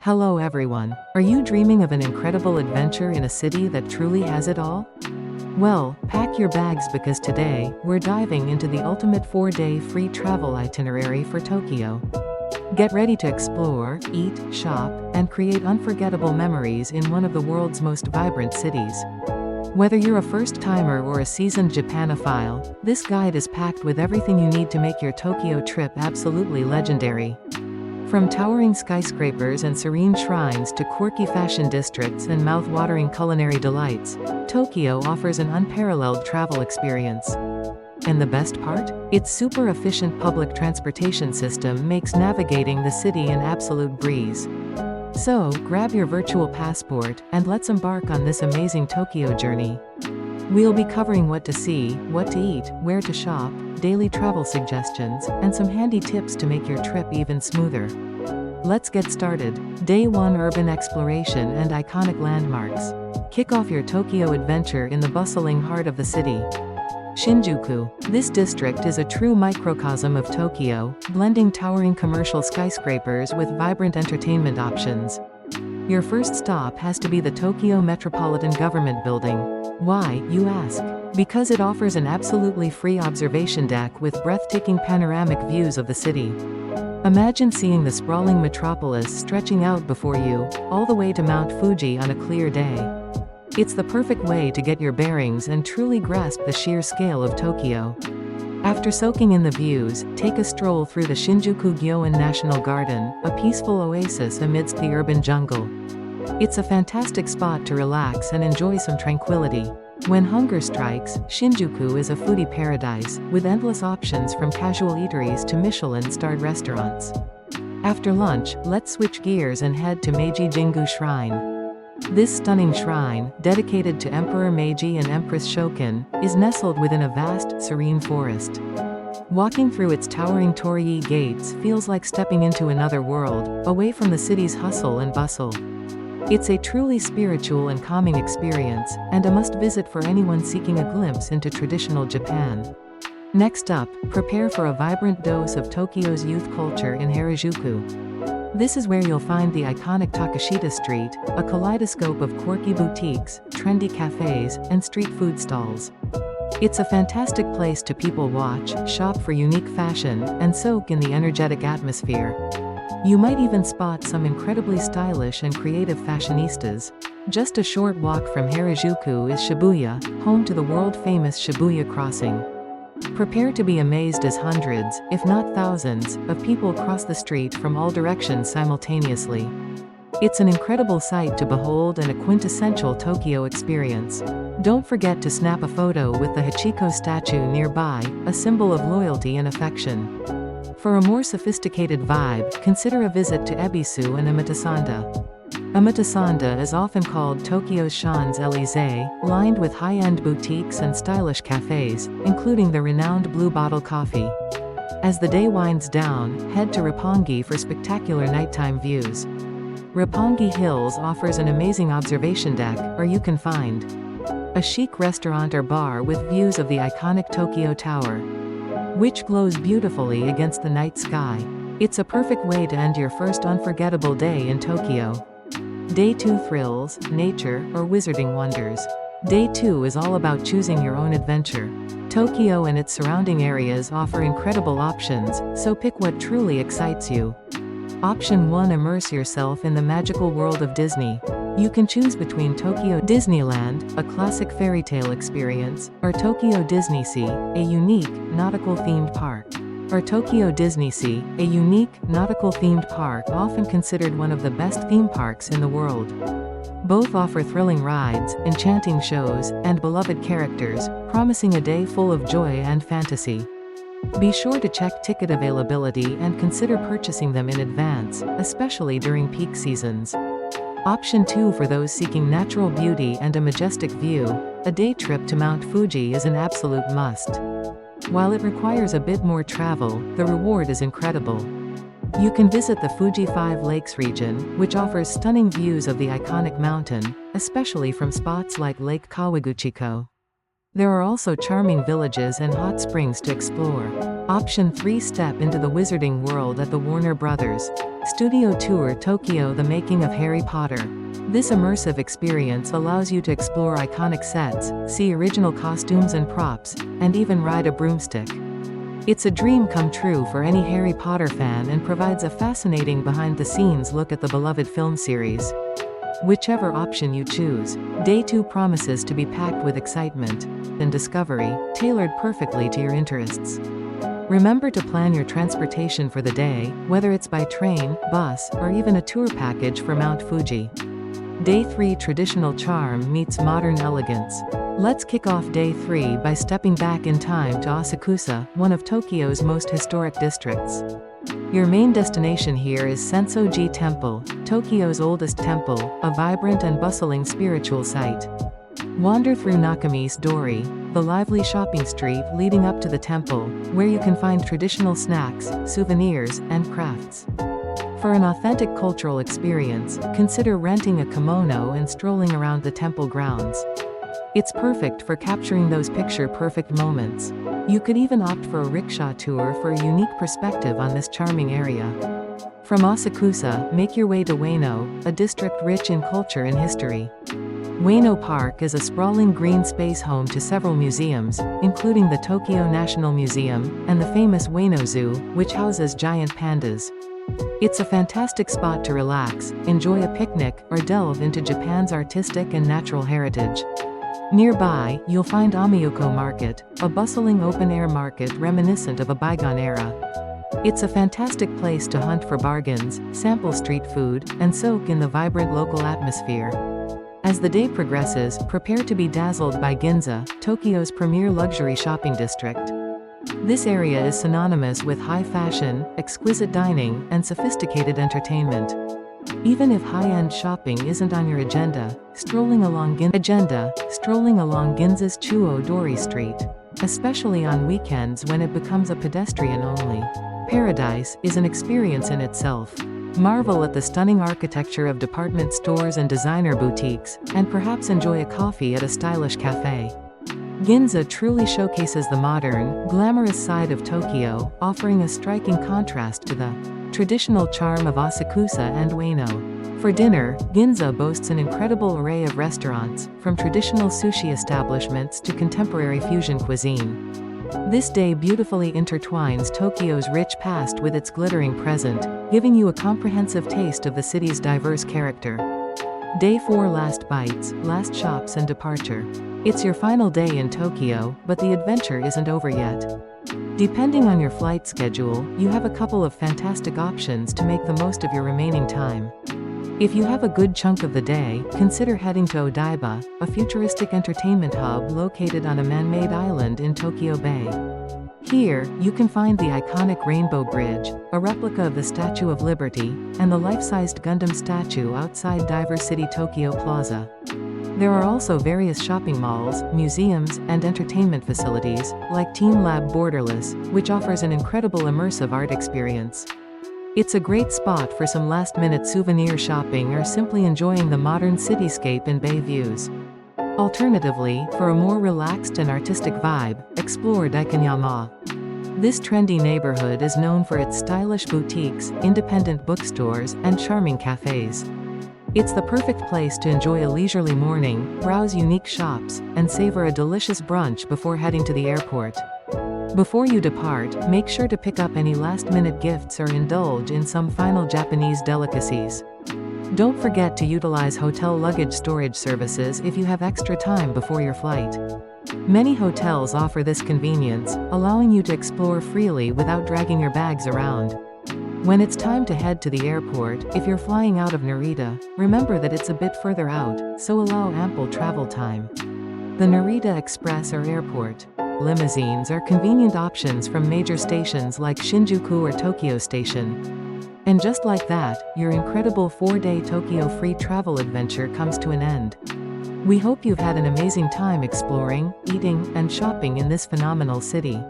Hello everyone. Are you dreaming of an incredible adventure in a city that truly has it all? Well, pack your bags because today, we're diving into the ultimate 4-day free travel itinerary for Tokyo. Get ready to explore, eat, shop, and create unforgettable memories in one of the world's most vibrant cities. Whether you're a first-timer or a seasoned Japanophile, this guide is packed with everything you need to make your Tokyo trip absolutely legendary. From towering skyscrapers and serene shrines to quirky fashion districts and mouth-watering culinary delights, Tokyo offers an unparalleled travel experience. And the best part? Its super-efficient public transportation system makes navigating the city an absolute breeze. So, grab your virtual passport, and let's embark on this amazing Tokyo journey. We'll be covering what to see, what to eat, where to shop, daily travel suggestions, and some handy tips to make your trip even smoother. Let's get started. Day 1: Urban Exploration and Iconic Landmarks. Kick off your Tokyo adventure in the bustling heart of the city. Shinjuku. This district is a true microcosm of Tokyo, blending towering commercial skyscrapers with vibrant entertainment options. Your first stop has to be the Tokyo Metropolitan Government Building. Why, you ask? Because it offers an absolutely free observation deck with breathtaking panoramic views of the city. Imagine seeing the sprawling metropolis stretching out before you, all the way to Mount Fuji on a clear day. It's the perfect way to get your bearings and truly grasp the sheer scale of Tokyo. After soaking in the views, take a stroll through the Shinjuku Gyoen National Garden, a peaceful oasis amidst the urban jungle. It's a fantastic spot to relax and enjoy some tranquility. When hunger strikes, Shinjuku is a foodie paradise, with endless options from casual eateries to Michelin-starred restaurants. After lunch, let's switch gears and head to Meiji Jingu Shrine. This stunning shrine, dedicated to Emperor Meiji and Empress Shokin, is nestled within a vast, serene forest. Walking through its towering torii gates feels like stepping into another world, away from the city's hustle and bustle. It's a truly spiritual and calming experience, and a must-visit for anyone seeking a glimpse into traditional Japan. Next up, prepare for a vibrant dose of Tokyo's youth culture in Harajuku. This is where you'll find the iconic Takashita Street, a kaleidoscope of quirky boutiques, trendy cafes, and street food stalls. It's a fantastic place to people watch, shop for unique fashion, and soak in the energetic atmosphere. You might even spot some incredibly stylish and creative fashionistas. Just a short walk from Harajuku is Shibuya, home to the world-famous Shibuya Crossing. Prepare to be amazed as hundreds, if not thousands, of people cross the street from all directions simultaneously. It's an incredible sight to behold and a quintessential Tokyo experience. Don't forget to snap a photo with the Hachiko statue nearby, a symbol of loyalty and affection. For a more sophisticated vibe, consider a visit to Ebisu and Omotesando. Omotesando is often called Tokyo's Champs-Élysées, lined with high-end boutiques and stylish cafes, including the renowned Blue Bottle Coffee. As the day winds down, head to Roppongi for spectacular nighttime views. Roppongi Hills offers an amazing observation deck, or you can find a chic restaurant or bar with views of the iconic Tokyo Tower, which glows beautifully against the night sky. It's a perfect way to end your first unforgettable day in Tokyo. Day 2: Thrills, Nature, or Wizarding Wonders. Day 2 is all about choosing your own adventure. Tokyo and its surrounding areas offer incredible options, so pick what truly excites you. Option 1: Immerse yourself in the magical world of Disney. You can choose between Tokyo Disneyland, a classic fairy tale experience, or Tokyo DisneySea, a unique, nautical-themed park. Or Tokyo DisneySea, a unique, nautical-themed park often considered one of the best theme parks in the world. Both offer thrilling rides, enchanting shows, and beloved characters, promising a day full of joy and fantasy. Be sure to check ticket availability and consider purchasing them in advance, especially during peak seasons. Option 2: For those seeking natural beauty and a majestic view, a day trip to Mount Fuji is an absolute must. While it requires a bit more travel, the reward is incredible. You can visit the Fuji 5 Lakes region, which offers stunning views of the iconic mountain, especially from spots like Lake Kawaguchiko. There are also charming villages and hot springs to explore. Option 3. Step into the wizarding world at the Warner Brothers Studio Tour Tokyo: The Making of Harry Potter. This immersive experience allows you to explore iconic sets, see original costumes and props, and even ride a broomstick. It's a dream come true for any Harry Potter fan and provides a fascinating behind-the-scenes look at the beloved film series. Whichever option you choose, Day 2 promises to be packed with excitement and discovery, tailored perfectly to your interests. Remember to plan your transportation for the day, whether it's by train, bus, or even a tour package for Mount Fuji. Day 3 Traditional charm meets modern elegance. Let's kick off Day 3 by stepping back in time to Asakusa, one of Tokyo's most historic districts. Your main destination here is Senso-ji Temple, Tokyo's oldest temple, a vibrant and bustling spiritual site. Wander through Nakamise-dori, the lively shopping street leading up to the temple, where you can find traditional snacks, souvenirs, and crafts. For an authentic cultural experience, consider renting a kimono and strolling around the temple grounds. It's perfect for capturing those picture-perfect moments. You could even opt for a rickshaw tour for a unique perspective on this charming area. From Asakusa, make your way to Ueno, a district rich in culture and history. Ueno Park is a sprawling green space home to several museums, including the Tokyo National Museum, and the famous Ueno Zoo, which houses giant pandas. It's a fantastic spot to relax, enjoy a picnic, or delve into Japan's artistic and natural heritage. Nearby, you'll find Amiyoko Market, a bustling open-air market reminiscent of a bygone era. It's a fantastic place to hunt for bargains, sample street food, and soak in the vibrant local atmosphere. As the day progresses, prepare to be dazzled by Ginza, Tokyo's premier luxury shopping district. This area is synonymous with high fashion, exquisite dining, and sophisticated entertainment. Even if high-end shopping isn't on your agenda, strolling along Ginza's Chuo-dori Street, especially on weekends when it becomes a pedestrian-only paradise, is an experience in itself. Marvel at the stunning architecture of department stores and designer boutiques, and perhaps enjoy a coffee at a stylish cafe. Ginza truly showcases the modern, glamorous side of Tokyo, offering a striking contrast to the traditional charm of Asakusa and Ueno. For dinner, Ginza boasts an incredible array of restaurants, from traditional sushi establishments to contemporary fusion cuisine. This day beautifully intertwines Tokyo's rich past with its glittering present, giving you a comprehensive taste of the city's diverse character. Day 4 Last bites, last shops and departure. It's your final day in Tokyo, but the adventure isn't over yet. Depending on your flight schedule, you have a couple of fantastic options to make the most of your remaining time. If you have a good chunk of the day, consider heading to Odaiba, a futuristic entertainment hub located on a man-made island in Tokyo Bay. Here, you can find the iconic Rainbow Bridge, a replica of the Statue of Liberty, and the life-sized Gundam statue outside Diver City Tokyo Plaza. There are also various shopping malls, museums, and entertainment facilities, like Team Lab Borderless, which offers an incredible immersive art experience. It's a great spot for some last-minute souvenir shopping or simply enjoying the modern cityscape and bay views. Alternatively, for a more relaxed and artistic vibe, explore Daikanyama. This trendy neighborhood is known for its stylish boutiques, independent bookstores, and charming cafes. It's the perfect place to enjoy a leisurely morning, browse unique shops, and savor a delicious brunch before heading to the airport. Before you depart, make sure to pick up any last-minute gifts or indulge in some final Japanese delicacies. Don't forget to utilize hotel luggage storage services if you have extra time before your flight. Many hotels offer this convenience, allowing you to explore freely without dragging your bags around. When it's time to head to the airport, if you're flying out of Narita, remember that it's a bit further out, so allow ample travel time. The Narita Express or Airport limousines are convenient options from major stations like Shinjuku or Tokyo Station. And just like that, your incredible 4-day Tokyo free travel adventure comes to an end. We hope you've had an amazing time exploring, eating, and shopping in this phenomenal city.